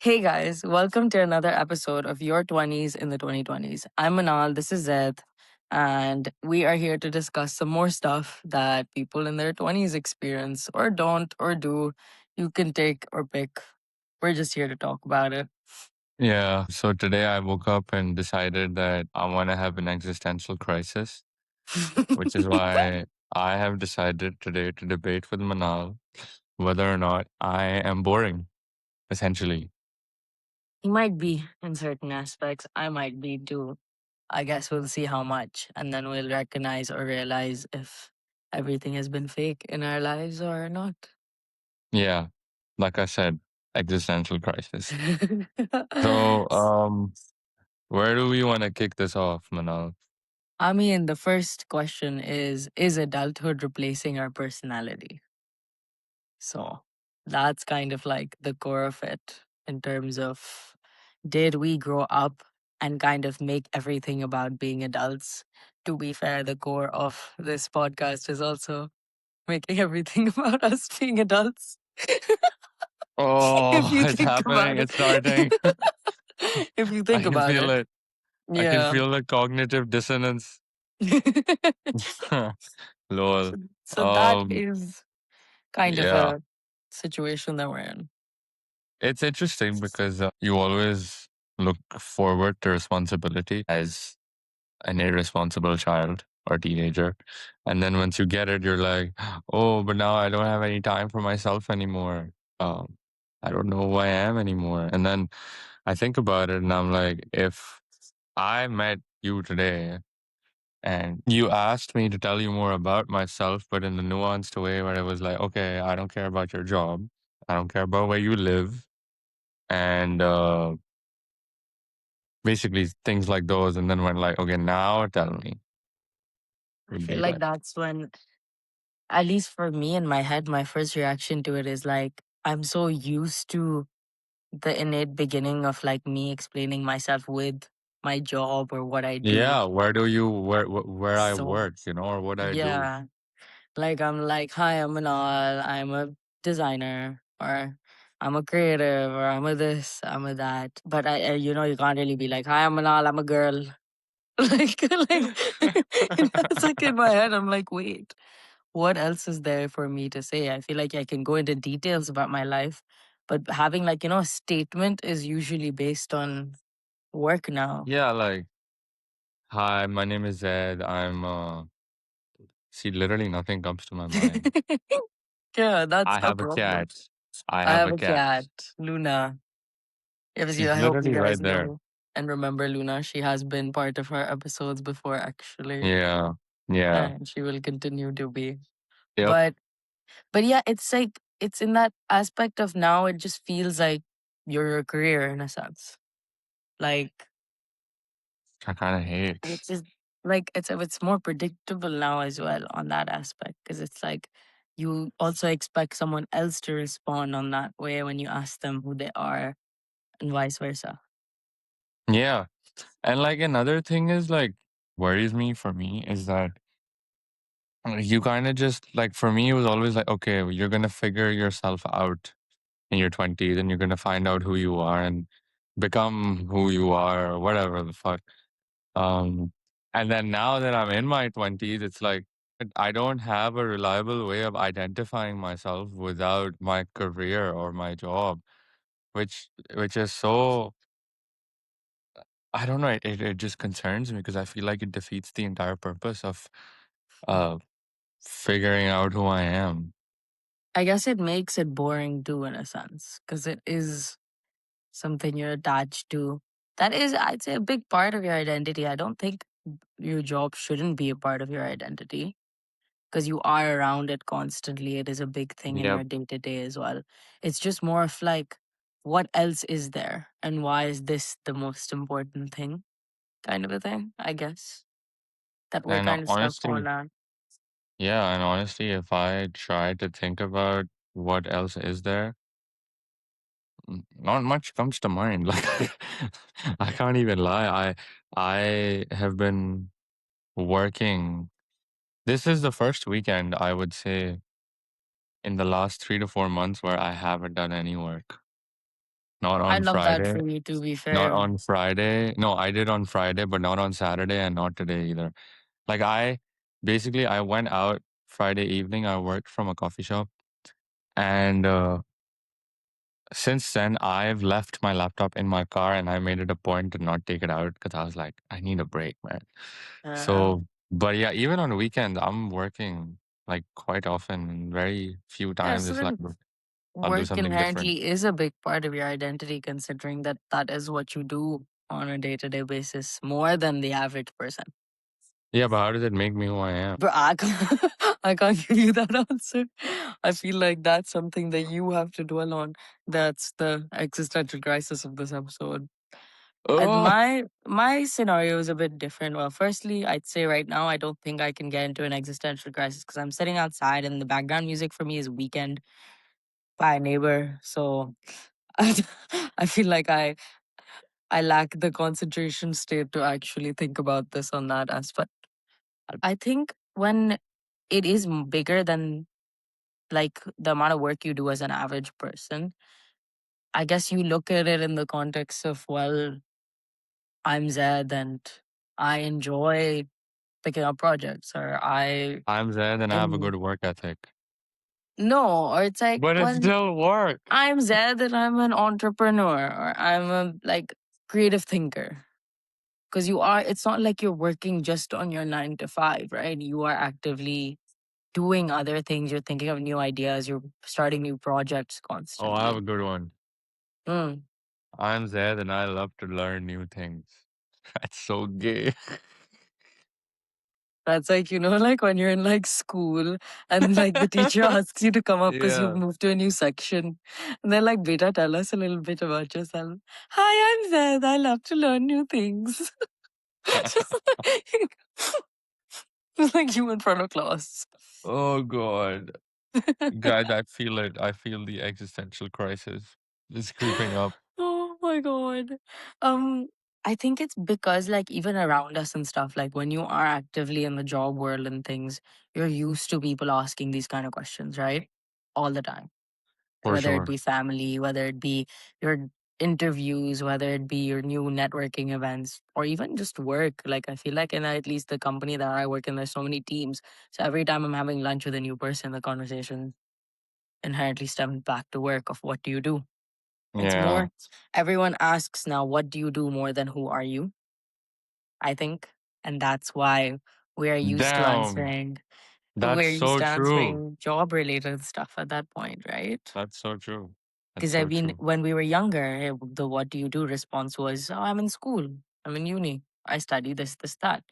Hey guys, welcome to another episode of Your 20s in the 2020s. I'm Manal, this is Zed, and we are here to discuss some more stuff that people in their 20s experience or don't or do. You can take or pick. We're just here to talk about it. Yeah. So today I woke up and decided that I want to have an existential crisis, which is why I have decided today to debate with Manal whether or not I am boring, essentially. He might be in certain aspects, I might be too. I guess we'll see how much, and then we'll recognize or realize if everything has been fake in our lives or not. Yeah. Like I said, existential crisis. So, where do we want to kick this off, Manal? I mean, the first question is adulthood replacing our personality? So that's kind of like the core of it in terms of did we grow up and kind of make everything about being adults? To be fair, the core of this podcast is also making everything about us being adults. If Oh, you it's think happening. about it. It's starting. If you I think can about feel it. it. I can Yeah. feel the cognitive dissonance. Lol. so, so that Um, is kind of yeah. a situation that we're in. It's interesting because you always look forward to responsibility as an irresponsible child or teenager. And then once you get it, you're like, oh, but now I don't have any time for myself anymore. Um, I don't know who I am anymore. And then I think about it and I'm like, if I met you today and you asked me to tell you more about myself, but in a nuanced way where it was like, okay, I don't care about your job. I don't care about where you live and basically things like those. And then when like, okay, now tell me, I would feel be like like, that's when, at least for me in my head, my first reaction to it is like, I'm so used to the innate beginning of like me explaining myself with my job or what I do. yeah, where do you where I So, work, or what I do? yeah, like I'm like, hi, I'm Manal, I'm a designer, or I'm a creative, or I'm a this, I'm a that. But you can't really be like, hi, I'm Manal, I'm a girl. like, that's like in my head, I'm like, wait. What else is there for me to say? I feel like I can go into details about my life, but having like, a statement is usually based on work now. Yeah, like, hi, my name is Zed. I'm see, literally nothing comes to my mind. Yeah, that's I the have a problem. cat. I I have have a a cat. cat, Luna. I She's hope you literally guys right there. know and remember Luna. She has been part of our episodes before, actually, Yeah. Yeah. and she will continue to be. Yep. But yeah, it's like it's in that aspect of now. It just feels like your career in a sense. Like I kind of hate. it's just like it's more predictable now as well on that aspect because it's like you also expect someone else to respond on that way when you ask them who they are and vice versa. Yeah. And like another thing is like worries me for me is that you kind of just like for me it was always like okay, you're going to figure yourself out in your 20s and you're going to find out who you are and become who you are or whatever the fuck. Um, and then now that I'm in my 20s, it's like I don't have a reliable way of identifying myself without my career or my job, which is so I don't know. It just concerns me because I feel like it defeats the entire purpose of uh figuring out who I am. I guess it makes it boring too in a sense because it is something you're attached to. That is, I'd say, a big part of your identity. I don't think your job shouldn't be a part of your identity because you are around it constantly. It is a big thing in Yep. your day to day as well. It's just more of like, what else is there? And why is this the most important thing? Kind of a thing, I guess, that we're And kind of stuck on honestly, now. yeah, and honestly, if I try to think about what else is there, not much comes to mind. Like I can't even lie. I have been working. This is the first weekend I would say in the last 3 to 4 months where I haven't done any work. not I on love that Friday. for you, to be Not fair. on Friday. No, I did on Friday, but not on Saturday and not today either. Like I went out Friday evening. I worked from a coffee shop, and since then I've left my laptop in my car, and I made it a point to not take it out because I was like, I need a break, man. Uh, So, but yeah, even on weekends, I'm working like quite often, and very few yeah, times so it's like then I'll do work something different. inherently is a big part of your identity, considering that that is what you do on a day to day basis more than the average person. Yeah, but how does it make me who I am? But I can't give you that answer. I feel like that's something that you have to dwell on. That's the existential crisis of this episode. And Oh, my scenario is a bit different. Well, firstly, I'd say right now I don't think I can get into an existential crisis because I'm sitting outside and the background music for me is Weekend by a neighbor. So I feel like I lack the concentration state to actually think about this on that aspect. I think when it is bigger than like the amount of work you do as an average person, I guess you look at it in the context of, well, I'm Zed and I enjoy picking up projects, or I I'm Zed and I have a am good work ethic, no, or it's like, but it's well, still work. I'm Zed and I'm an entrepreneur, or I'm a like creative thinker. Because you are, it's not like you're working just on your 9 to 5, right? You are actively doing other things. You're thinking of new ideas. You're starting new projects Oh, I have constantly. a good one. Mm. I'm Zed and I love to learn new things. That's so gay. That's like, like when you're in like school and like the teacher asks you to come up because you've Yeah. moved to a new section. And they're like, Beta, tell us a little bit about yourself. Hi, I'm Zed. I love to learn new things. Just like, just like you in front of class. Oh God. Guys, I feel it. I feel the existential crisis is creeping up. Oh my god. Um, I think it's because like even around us and stuff, like when you are actively in the job world and things, you're used to people asking these kind of questions, right? All the time. For Whether it sure. be family, whether it be your interviews, whether it be your new networking events, or even just work. Like I feel like in at least the company that I work in, there's so many teams. So every time I'm having lunch with a new person, the conversation inherently stems back to work of what do you do? It's Yeah. more everyone asks now, what do you do more than who are you? I think. And that's why we're used to Damn. answering That's we're used so to true. answering job related stuff at that point, right? That's so true. That's Because I so mean, true. when we were younger, the what do you do response was, oh, I'm in school, I'm in uni, I study this, that.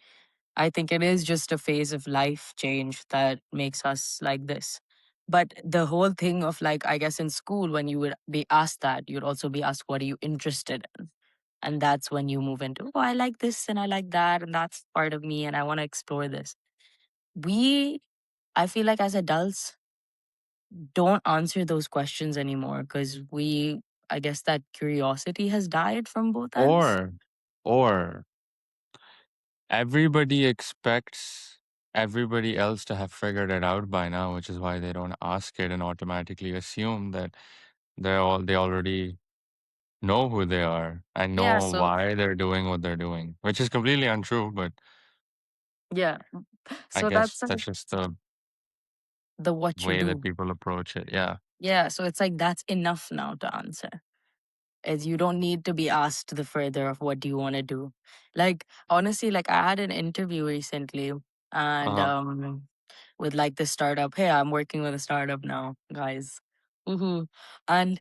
I think it is just a phase of life change that makes us like this. But the whole thing of like, I guess in school, when you would be asked that, you'd also be asked, what are you interested in? And that's when you move into, oh, I like this and I like that, and that's part of me, and I want to explore this. We, I feel like as adults, don't answer those questions anymore because I guess that curiosity has died from both ends. Or or everybody expects everybody else to have figured it out by now, which is why they don't ask it and automatically assume that they already know who they are and Yeah, know so why they're doing what they're doing, which is completely untrue, but yeah. I So guess that's like that's just the the what you way that do. people approach it. Yeah. Yeah, so it's like that's enough now to answer. Is you don't need to be asked the further of what do you want to do. Like honestly, like I had an interview recently and Uh-huh. with like this startup. Hey, I'm working with a startup now, guys. Woohoo. And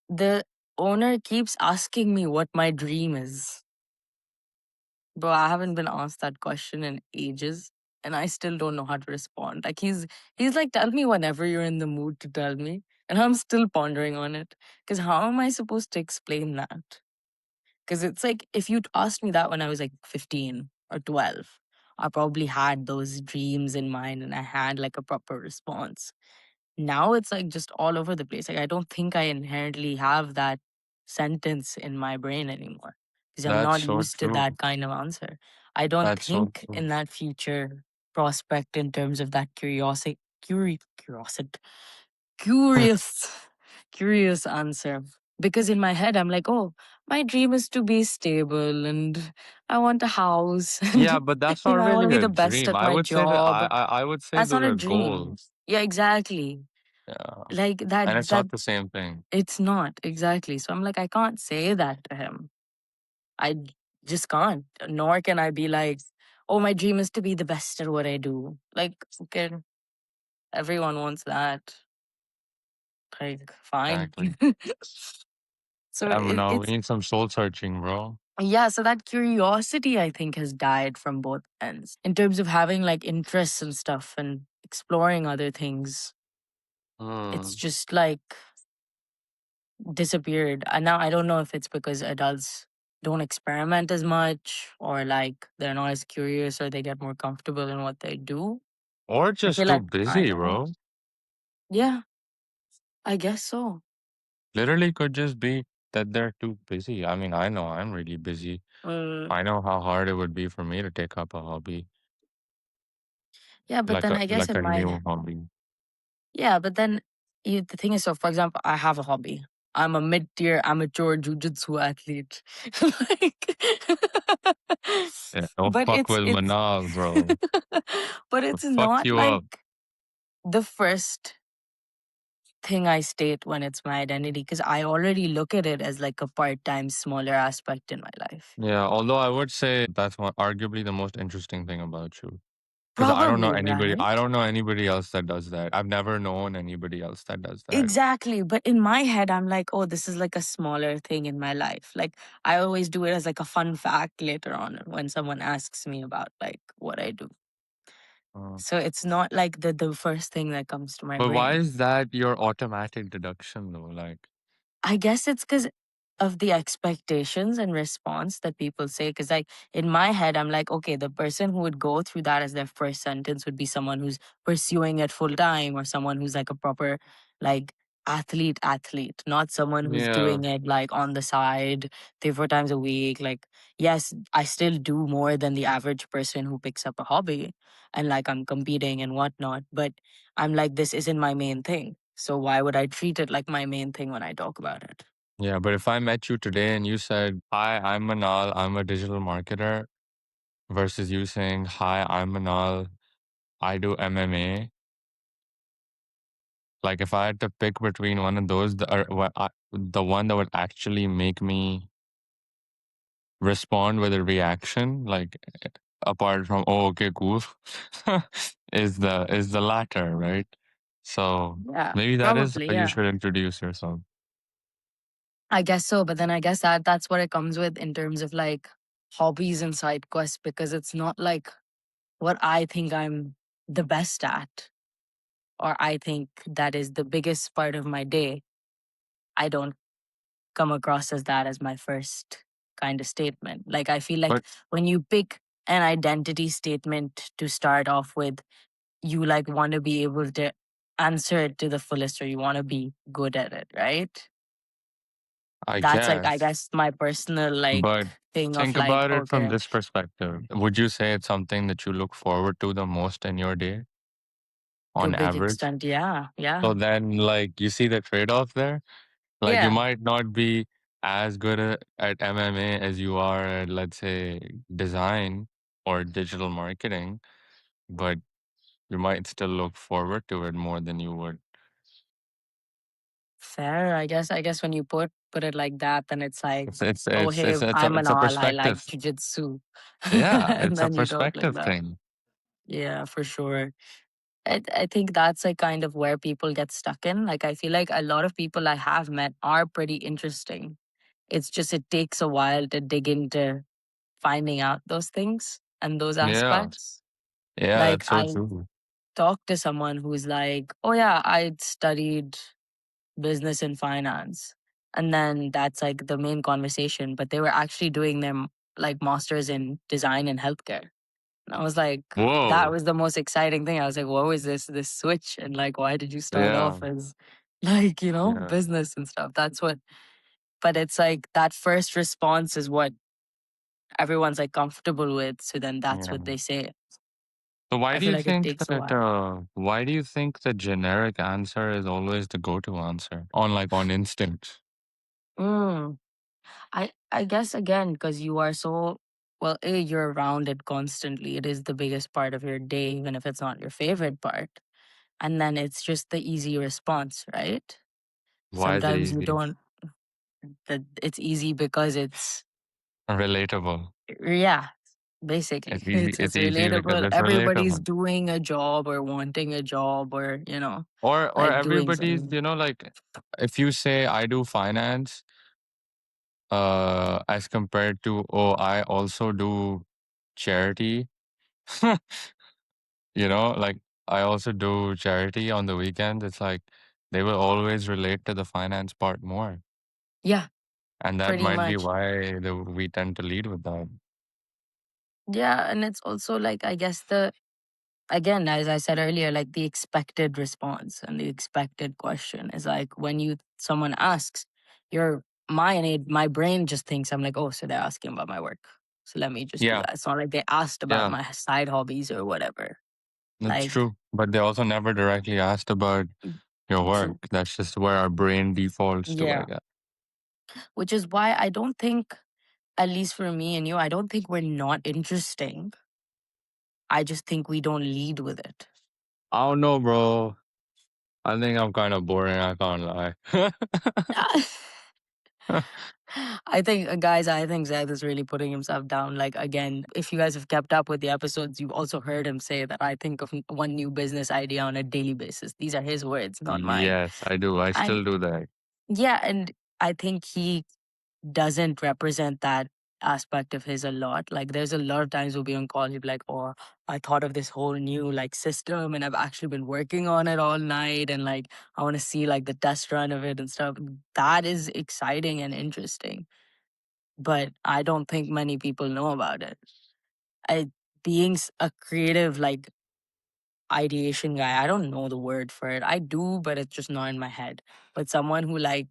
the owner keeps asking me what my dream is. Bro, I haven't been asked that question in ages, and I still don't know how to respond. Like he's like, tell me whenever you're in the mood to tell me, and I'm still pondering on it. Because how am I supposed to explain that? Because it's like if you'd asked me that when I was like 15 or 12, I probably had those dreams in mind, and I had like a proper response. Now it's like just all over the place. Like I don't think I inherently have that sentence in my brain anymore because I'm That's not so used to true. that kind of answer. I don't That's so think true. in that future prospect in terms of that curiosity, curious, curious, curious answer. Because in my head, I'm like, oh, my dream is to be stable and I want a house Yeah, and, but that's not I want to really be a the best dream. at I my would say that job. I would say That's not those a are dream. goals. Yeah, exactly. Yeah. Like that, And it's that not the same thing. it's not exactly. So I'm like, I can't say that to him. Just can't. Nor can I be like, oh, my dream is to be the best at what I do. Like, okay, everyone wants that. Like, fine. Exactly. So I don't know. We it's need some soul searching, bro. yeah. So that curiosity, I think, has died from both ends in terms of having like interests and stuff and exploring other things. It's Hmm. just like disappeared. And now I don't know if it's because adults don't experiment as much or like they're not as curious or they get more comfortable in what they do. Or I just feel too like I busy, know. bro. Yeah, I guess so. Literally could just be that they're too busy. I mean, I know I'm really busy. Mm, I know how hard it would be for me to take up a hobby, yeah, but then I guess like in a my new hobby. yeah, but then the thing is, so for example, I have a hobby. I'm a mid-tier amateur jujitsu athlete. Like, Yeah, don't but fuck with it's Manal, bro. but I'll it's fuck not you like up. the first thing I state when it's my identity because I already look at it as like a part-time smaller aspect in my life. Yeah, although I would say that's arguably the most interesting thing about you. Because Probably, right? I don't know anybody else that does that. I've never known anybody else that does that. Exactly. But in my head, I'm like, oh, this is like a smaller thing in my life. Like I always do it as like a fun fact later on when someone asks me about like what I do. Uh, So it's not like the first thing that comes to my but why brain. is that your automatic deduction though? Like, I guess it's because of the expectations and response that people say. Because, like, in my head, I'm like, okay, the person who would go through that as their first sentence would be someone who's pursuing it full time or someone who's like a proper, like, athlete, not someone who's yeah, doing it like on the side 3 4 times a week. Like, yes, I still do more than the average person who picks up a hobby and like I'm competing and whatnot. But I'm like, this isn't my main thing. So why would I treat it like my main thing when I talk about it? yeah. But if I met you today and you said, "Hi, I'm Manal. I'm a digital marketer," versus you saying, "Hi, I'm Manal. I do MMA." Like, if I had to pick between one of those, the one that would actually make me respond with a reaction, like apart from "Oh, okay, cool," is the latter, right? So Yeah, maybe that is probably. how you Yeah, should introduce yourself. I guess so. But then I guess that's what it comes with in terms of like hobbies and side quests because it's not like what I think I'm the best at or I think that is the biggest part of my day. I don't come across as that as my first kind of statement. Like I feel like But when you pick an identity statement to start off with, you like want to be able to answer it to the fullest or you want to be good at it, right? I That's like I guess, guess my personal like but thing of think like, about it from okay, this perspective. Would you say it's something that you look forward to the most in your day to a on big average? extent, yeah, So yeah. then, like, you see the trade off there? Like, you Yeah, might not be as good at MMA as you are at, let's say, design or digital marketing, but you might still look forward to it more than you would. fair. I guess when you put it like that, then it's like, It's it's oh it's hey, it's it's a, I'm an it's a all, I like perspective. jujitsu. Yeah, And it's a then you talk like perspective that. thing. Yeah, for sure. I think that's like kind of where people get stuck in. Like I feel like a lot of people I have met are pretty interesting. It's just it takes a while to dig into finding out those things and those Yeah, aspects. yeah, Like that's so I true. talk to someone who's like, oh yeah, I studied business and finance. And then that's like the main conversation, but they were actually doing their like masters in design and healthcare. And I was like, that Whoa. was the most exciting thing. I was like, what was this switch? And like, why did you start Yeah, off as like, yeah, business and stuff? That's what, but it's like that first response is what everyone's like comfortable with. So then that's what yeah. they say. So I feel like it takes a while. why do you think the generic answer is always the go-to answer on instinct? Mm. I guess again because you are so well, A, you're around it constantly. It is the biggest part of your day, even if it's not your favorite part. And then it's just the easy response, right? Why is it Sometimes you easy? don't that it's easy because it's Relatable. yeah, basically. It's easy. It's It's easy because relatable. it's Everybody's relatable. doing a job or wanting a job or, Or like doing everybody's, something. like if you say I do finance, as compared to, oh, I also do charity, like I also do charity on the weekends. It's like they will always relate to the finance part more. Yeah, And that pretty might be much. why we tend to lead with that. Yeah, and it's also like I guess the again, as I said earlier, like the expected response and the expected question is like when you someone asks, your my brain just thinks I'm like, oh, so they're asking about my work. So let me just do Yeah, that. It's not like they asked about yeah, my side hobbies or whatever. that's Like, true. But they also never directly asked about your work. true. That's just where our brain defaults to, I Yeah. guess. Which is why I don't think, at least for me and you, I don't think we're not interesting. I just think we don't lead with it. I don't know, bro. I think I'm kind of boring. I can't lie. I think, guys, I think Zed is really putting himself down. Like, again, if you guys have kept up with the episodes, you've also heard him say that I think of one new business idea on a daily basis. These are his words, not mine. Yes, I do. I And still do that. yeah, and I think he doesn't represent that aspect of his a lot. Like, there's a lot of times we'll be on call, he'll be like, oh, I thought of this whole new like system and I've actually been working on it all night and like I want to see like the test run of it and stuff. That is exciting and interesting, but I don't think many people know about it. I being a creative like ideation guy, I don't know the word for it. I do, but it's just not in my head. But someone who like,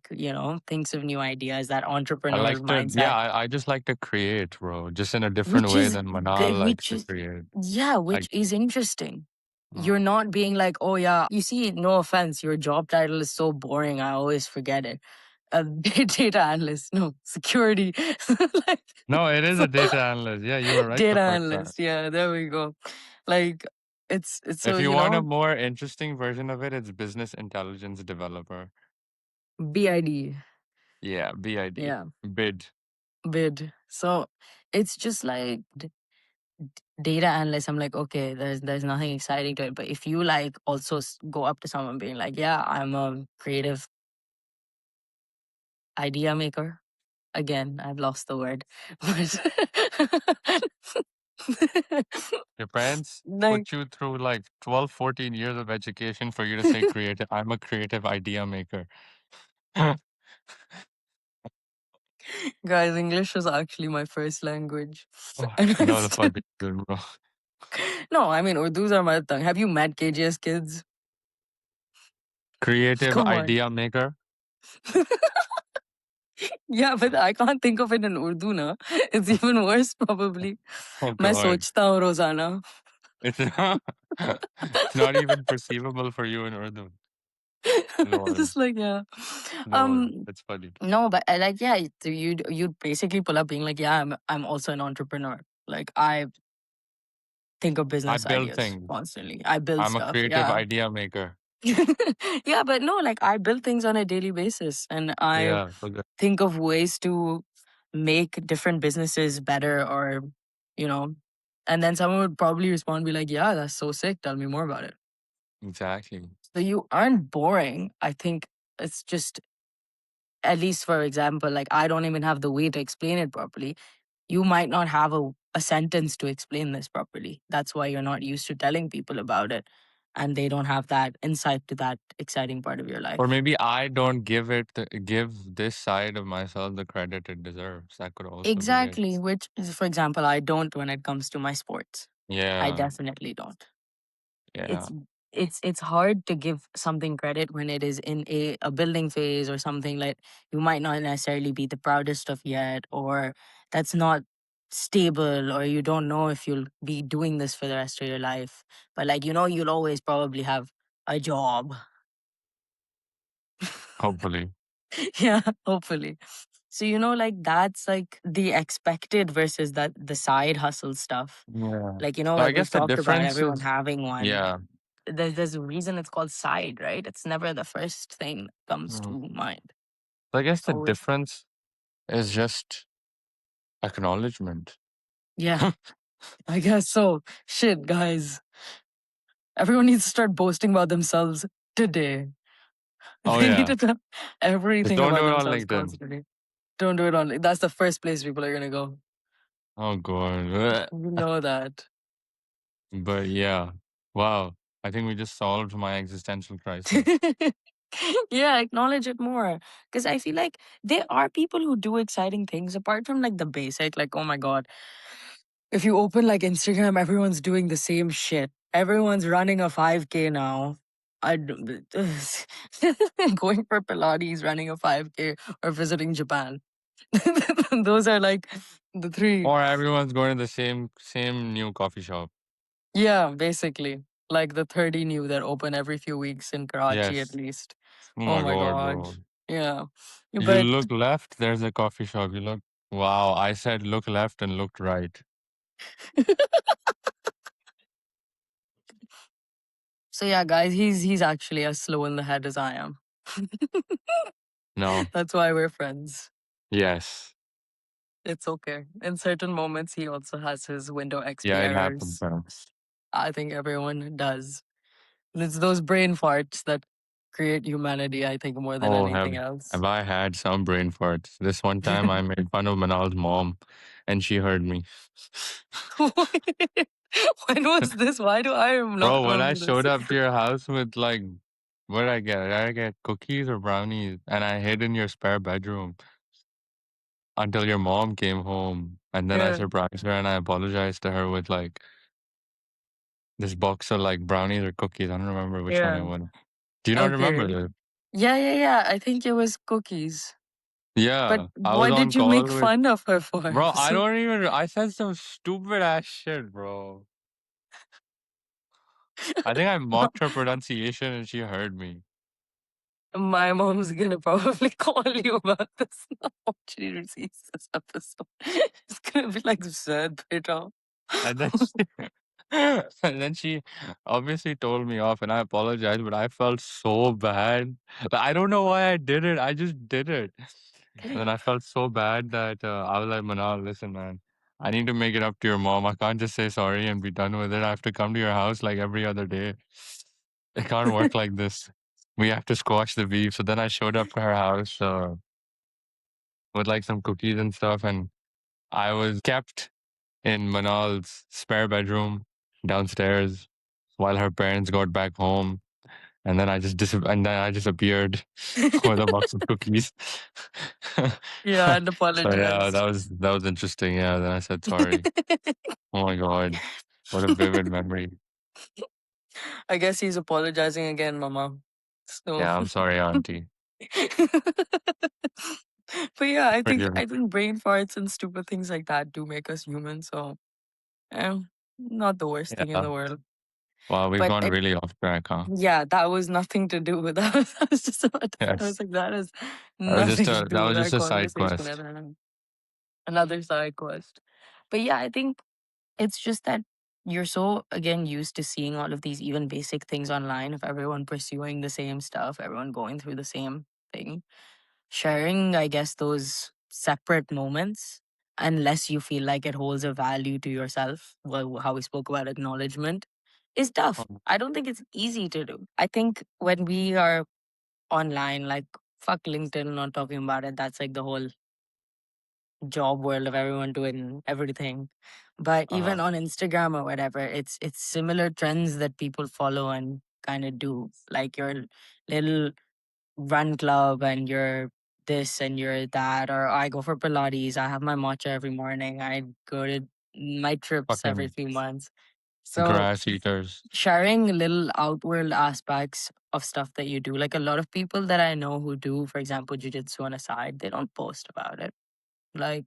thinks of new ideas, that I entrepreneur like to, yeah, mindset, I just like to create, bro. Just in a different which way is than Manal likes which to is create. yeah, Like, which is interesting. You're uh, not being like, oh yeah, you see, no offense, your job title is so boring. I always forget it. Data analyst, no security, like no, it is so a data analyst. Yeah, you were right the data first time. analyst. Yeah, there we go. Like it's so If you want a more interesting version of it, it's business intelligence developer. BID. Yeah, BID. Yeah, Bid. bid. So it's just like data analyst. I'm like, okay, there's nothing exciting to it. But if you like also go up to someone being like, yeah, I'm a creative idea maker. Again, I've lost the word, but Your parents like put you through like 12, 14 years of education for you to say creative. I'm a creative idea maker. guys, English was actually my first language, Oh, and I no, the still fuck, dude, bro. no. I mean, Urdu's are my tongue. Have you met KGS kids? Creative Come on. idea maker. Yeah, but I can't think of it in Urdu na. It's even worse probably. Oh मैं God, सोचता हूँ रोजाना. it's it's not even perceivable for you in Urdu. Lord, Just like yeah. Lord, Um that's funny. no, but I like yeah, so you'd basically pull up being like, yeah, I'm also an entrepreneur. Like I think of I business build ideas things. constantly. I build I'm a stuff. creative Yeah. idea maker. Yeah, but no, like I build things on a daily basis and I Yeah, okay. think of ways to make different businesses better or, you know, and then someone would probably respond, be like, yeah, that's so sick. Tell me more about it. Exactly. So you aren't boring. I think it's just, at least for example, like I don't even have the way to explain it properly. You might not have a sentence to explain this properly. That's why you're not used to telling people about it. And they don't have that insight to that exciting part of your Or life. maybe I don't give this side of myself the credit it deserves. That could also be it. Exactly. Which, is, for example, I don't when it comes to my sports. I Yeah, definitely don't. yeah. It's it's hard to give something credit when it is in a building phase or something like you might not necessarily be the proudest of yet or that's not stable or you don't know if you'll be doing this for the rest of your life. But like you'll always probably have a job. Hopefully. Yeah, hopefully. So like that's like the expected versus that the side hustle stuff. Yeah. Like So I like we've guess the talked about difference everyone is, having one. yeah. There's a reason it's called side, right? It's never the first thing that comes Mm. to mind. So I guess It's the always difference is just acknowledgement. yeah. I guess so. Shit, guys. Everyone needs to start boasting about themselves today. Oh They need yeah. to tell Just everything don't about do it on themselves LinkedIn. constantly. Don't do it on. That's the first place people are gonna go. Oh god. You know that. But yeah. Wow. I think we just solved my existential crisis. Yeah, acknowledge it more. Because I feel like there are people who do exciting things apart from like the basic, like, oh my God, if you open like Instagram, everyone's doing the same shit. Everyone's running a 5K now. I d- going for Pilates, running a 5K, or visiting Japan. Those are like the three. Or everyone's going to the same new coffee shop. Yeah, basically. Like the 30 new that open every few weeks in Karachi at Yes. least. Oh Oh my my god, God. bro. Yeah. You But look left, there's a coffee shop. You look, wow. I said look left and looked right. so yeah, guys, he's actually as slow in the head as I am. No. That's why we're friends. Yes. It's okay. In certain moments, he also has his Windows XP Yeah, it happens, errors. man. I think everyone does. And it's those brain farts that create humanity, I think, more than Oh, anything else. have I had some brain farts? This one time I made fun of Manal's mom and she heard me. When was this? Why do I not Bro, when I remember this? showed up to your house with like, what did I get? Did I get cookies or brownies? And I hid in your spare bedroom until your mom came home. And then I Yeah, surprised her and I apologized to her with like this box of like brownies or cookies. I don't remember which one it yeah. was. Do you not remember Okay. this? Yeah. I think it was cookies. But Yeah, I was what on did you call make with, fun of her for? bro, I don't even, I said some stupid ass shit, bro. I think I mocked her pronunciation and she heard me. My mom's gonna probably call you about this now when she receives this episode. It's gonna be like, Zed, beta. And then she, and then she obviously told me off and I apologized, but I felt so bad. Like, I don't know why I did it. I just did it. And then I felt so bad that I was like, Manal, listen, man, I need to make it up to your mom. I can't just say sorry and be done with it. I have to come to your house like every other day. It can't work like this. We have to squash the beef. So then I showed up to her house with like some cookies and stuff. And I was kept in Manal's spare bedroom downstairs while her parents got back home. And then and then I just appeared with a box of cookies. Yeah, and So yeah, apologized. that was interesting. Yeah, then I said sorry. Oh my god, what a vivid memory. I guess he's apologizing again, Mama. So, Yeah, I'm sorry, auntie. but yeah, I think Forgive me. I think brain farts and stupid things like that do make us human. So, eh, not the worst thing in Yeah. the world. Wow, we've But gone really off track, huh? yeah, that was nothing to do with that. I was just about to say, I was Yes. like, that has nothing to That do was with our just a side conversation quest. at all. Another side quest. But yeah, I think it's just that you're so again used to seeing all of these even basic things online of everyone pursuing the same stuff, everyone going through the same thing. Sharing, I guess, those separate moments, unless you feel like it holds a value to yourself, well, how we spoke about acknowledgement, is tough. Um, I don't think it's easy to do. I think when we are online, like fuck LinkedIn, not talking about it, that's like the whole job world of everyone doing everything. But uh-huh. even on Instagram or whatever, it's similar trends that people follow and kind of do. Like your little run club and your this and your that, or I go for Pilates, I have my matcha every morning, I go to my trips every Fucking few months. So grass eaters. sharing little outward aspects of stuff that you do, like a lot of people that I know who do, for example, jujitsu on a side, they don't post about it. Like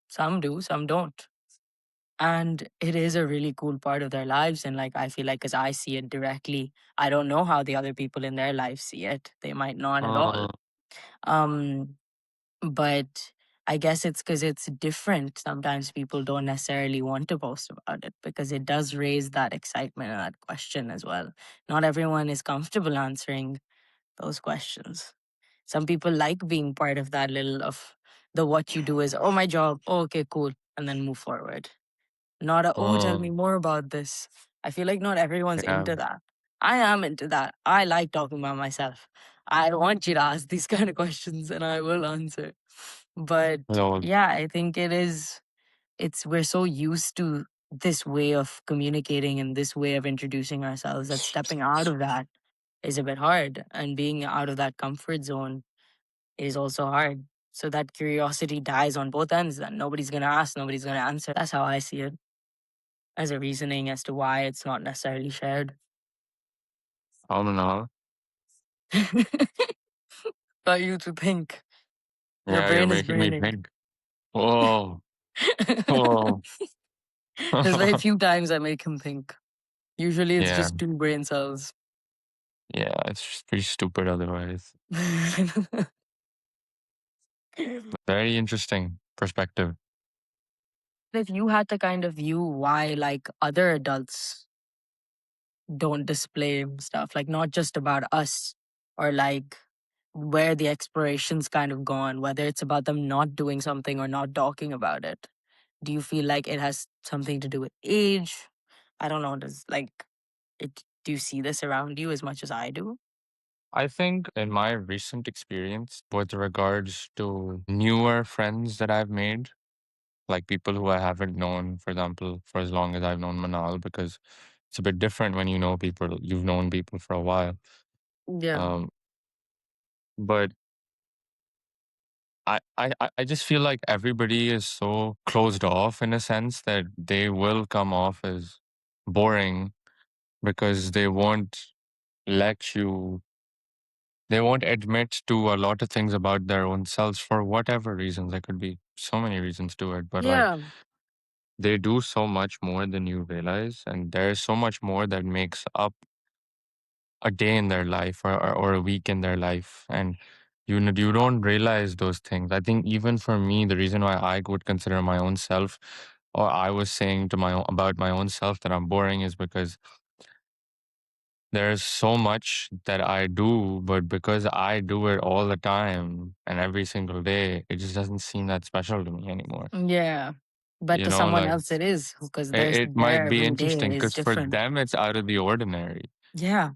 some do, some don't. And it is a really cool part of their lives. And like, I feel like, because I see it directly, I don't know how the other people in their life see it. They might not at Uh, all. Um, but I guess it's because it's different. Sometimes people don't necessarily want to post about it because it does raise that excitement and that question as well. Not everyone is comfortable answering those questions. Some people like being part of that little of the what you do is, oh, my job. Oh, okay, cool. And then move forward. Not a, oh, tell me Mm, more about this. I feel like not everyone's yeah. into that. I am into that. I like talking about myself. I want you to ask these kind of questions and I will answer. But No, yeah, I think we're so used to this way of communicating and this way of introducing ourselves that stepping out of that is a bit hard. And being out of that comfort zone is also hard. So that curiosity dies on both ends. Then nobody's going to ask, nobody's going to answer. That's how I see it as a reasoning as to why it's not necessarily shared. I don't know. But you to think your Yeah, you're brain is making me braining. think. Whoa. Whoa. There's very few times I make him think. Usually it's Yeah. just two brain cells. Yeah. It's just pretty stupid otherwise. Very interesting perspective. If you had to kind of view why like other adults don't display stuff, like not just about us or like where the exploration's kind of gone, whether it's about them not doing something or not talking about it. Do you feel like it has something to do with age? I don't know. Does like it? Do you see this around you as much as I do? I think in my recent experience with regards to newer friends that I've made, like people who I haven't known, for example, for as long as I've known Manal, because it's a bit different when you know people, you've known people for a while. Yeah, Um, but I just feel like everybody is so closed off in a sense that they will come off as boring because let you they won't admit to a lot of things about their own selves for whatever reasons. There could be so many reasons to it, but like yeah, they do so much more than you realize, and there's so much more that makes up a day in their life or a week in their life, and you don't realize those things. I think even for me, the reason why I would consider my own self, or I was saying to about my own self that I'm boring, is because there's so much that I do, but because I do it all the time and every single day, it just doesn't seem that special to me anymore. yeah. But You to know, someone like else, it is because it their might be everyday interesting is because for different. them, it's out of the ordinary. Yeah.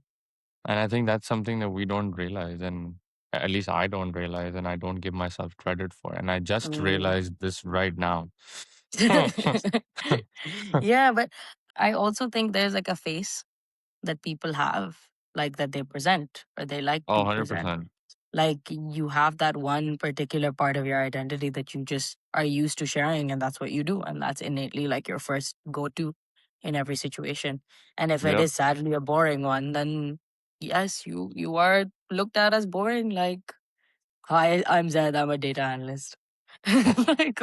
And I think that's something that we don't realize. And at least I don't realize, and I don't give myself credit for. And I just Mm. realized this right now. Yeah, but I also think there's like a face that people have, like that they present or they like Oh, to present. 100%. Like you have that one particular part of your identity that you just are used to sharing, and that's what you do, and that's innately like your first go-to in every situation. And if it Yep. is sadly a boring one, then yes, you are looked at as boring. Like, hi, I'm Zed, I'm a data analyst. Like,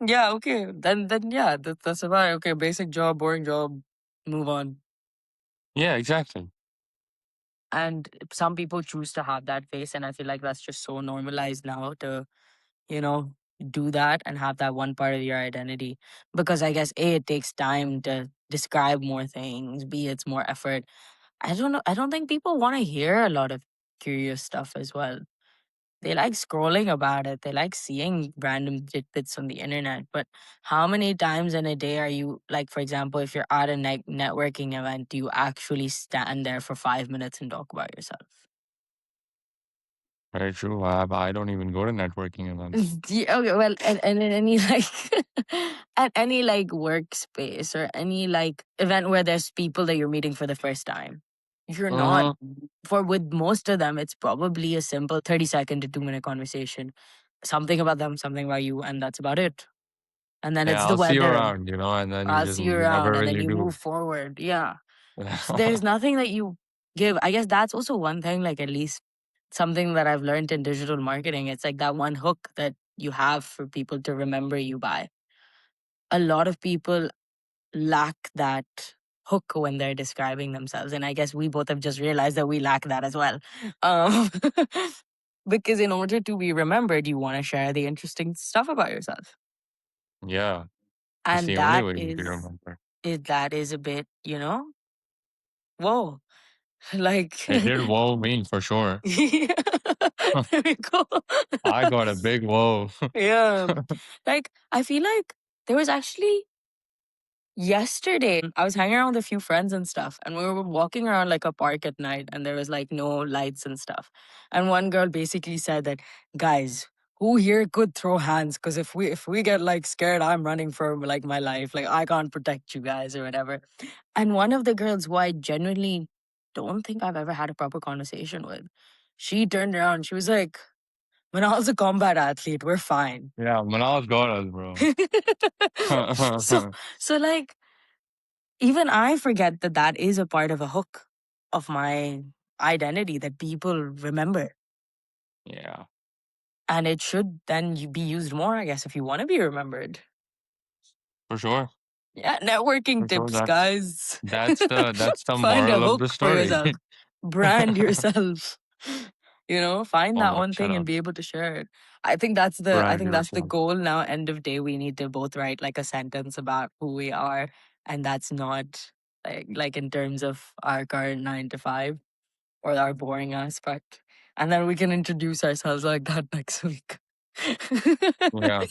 yeah, okay, then yeah, that's about it. Okay, basic job, boring job, move on. Yeah, exactly. And some people choose to have that face, and I feel like that's just so normalized now to, you know, do that and have that one part of your identity. Because I guess A, it takes time to describe more things, B, it's more effort. I don't know, I don't think people want to hear a lot of curious stuff as well. They like scrolling about it, they like seeing random tidbits on the internet. But how many times in a day are you, like, for example, if you're at a networking event, do you actually stand there for 5 minutes and talk about yourself? Very true. I don't even go to networking events. Yeah, okay, well, and in any like at any like workspace or any like event where there's people that you're meeting for the first time, you're not, Mm-hmm. for with most of them, it's probably a simple 30-second to 2-minute conversation. Something about them, something about you, and that's about it. And then it's Yeah, the I'll see you weather. around, and then I'll see you you around, never and then really you move do. forward. Yeah. So there's nothing that you give. I guess that's also one thing, like at least something that I've learned in digital marketing. It's like that one hook that you have for people to remember you by. A lot of people lack that. hook when they're describing themselves. And I guess we both have just realized that we lack that as well. Um, because in order to be remembered, you want to share the interesting stuff about yourself. Yeah. It's And the only way you can remember. that is a bit, whoa, like, It did whoa me for sure. yeah, there we go. I got a big whoa. Yeah. Like, I feel like there was actually yesterday, I was hanging around with a few friends and stuff, and we were walking around like a park at night, and there was like no lights and stuff. And one girl basically said that, guys, who here could throw hands? Because if we get like scared, I'm running for like my life. Like I can't protect you guys or whatever. And one of the girls who I genuinely don't think I've ever had a proper conversation with, she turned around. She was like, Manal's a combat athlete. We're fine. Yeah, Manal's got us, bro. so so like even I forget that that is a part of a hook of my identity that people remember. Yeah, And it should then be used more, I guess, if you want to be remembered. for sure. Yeah, networking For sure. tips, guys. That's the Find a moral of hook the for story. yourself, brand yourself. Find Oh that no, one shut thing and up. be able to share it. I think that's the Brand yourself. goal now. End of day, we need to both write like a sentence about who we are, and that's not like in terms of our current 9 to 5 or our boring aspect, and then we can introduce ourselves like that next week. Yeah.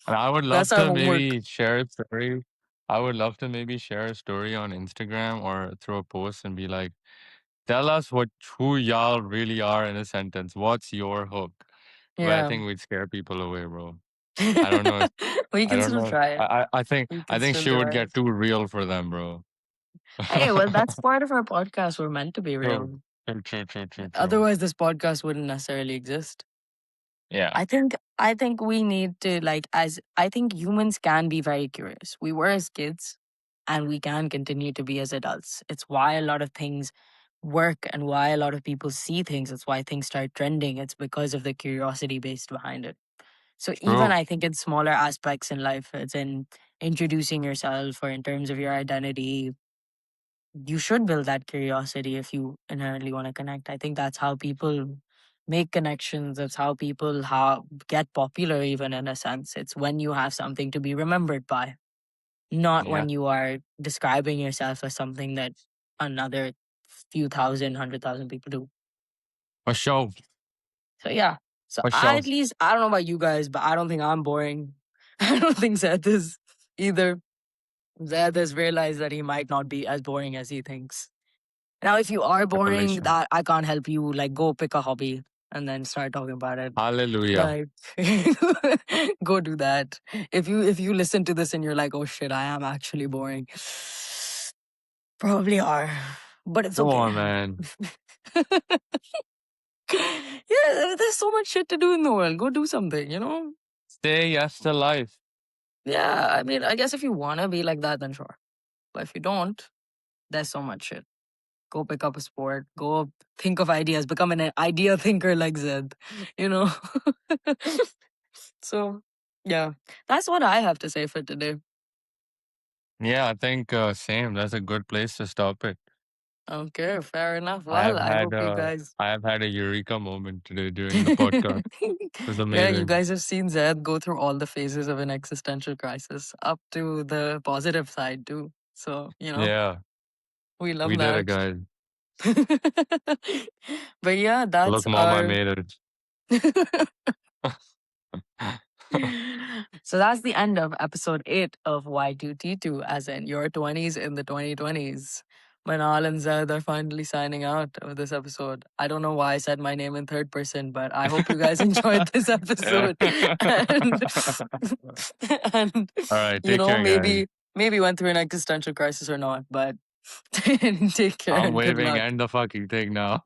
And I would That's love our to homework. maybe share a story. I would love to maybe share a story on Instagram or through a post and be like, tell us who y'all really are in a sentence. What's your hook? But I Yeah. think we'd scare people away, bro. I don't know if We I can don't still know. try it. We I can think still she do would it. get too real for them, bro. Hey, well, that's part of our podcast. We're meant to be True. real. True. Otherwise, this podcast wouldn't necessarily exist. Yeah. I think we need to like as I think humans can be very curious. We were as kids and we can continue to be as adults. It's why a lot of things work and why a lot of people see things. It's why things start trending. It's because of the curiosity based behind it. So even True. I think in smaller aspects in life, it's in introducing yourself or in terms of your identity, you should build that curiosity if you inherently want to connect. I think that's how people make connections. That's how people get popular, even in a sense. It's when you have something to be remembered by, not Yeah. when you are describing yourself as something that another few thousand, 100,000 people do. For sure. So yeah. So For I sure. at least I don't know about you guys, but I don't think I'm boring. I don't think Seth is either. Zed has realized that he might not be as boring as he thinks. Now, if you are boring, Revelation. that I can't help you. Like, go pick a hobby and then start talking about it. Hallelujah. Like, go do that. If you listen to this and you're like, oh shit, I am actually boring. Probably are, but it's Come okay. on, man. Yeah, there's so much shit to do in the world. Go do something. Say yes to life. Yeah, I mean, I guess if you wanna be like that, then sure. But if you don't, there's so much shit. Go pick up a sport. Go think of ideas. Become an idea thinker like Zed. You know. So yeah, that's what I have to say for today. Yeah, I think same. That's a good place to stop it. Okay, fair enough. I Well, have I had hope you guys. I have had a eureka moment today during the podcast. It was Yeah, you amazing. guys have seen Zed go through all the phases of an existential crisis, up to the positive side too. So Yeah, we love we did it, that. guys. But yeah, that's Look, mom, I our. made it. So that's the end of episode 8 of Y2T2, as in your 20s in the 2020s. Manal and Zed are finally signing out of this episode. I don't know why I said my name in third person, but I hope you guys enjoyed this Yeah. episode. And, and All right, take care, guys. maybe went through an existential crisis or not, but take care I'm and good waving luck. and the fucking thing now.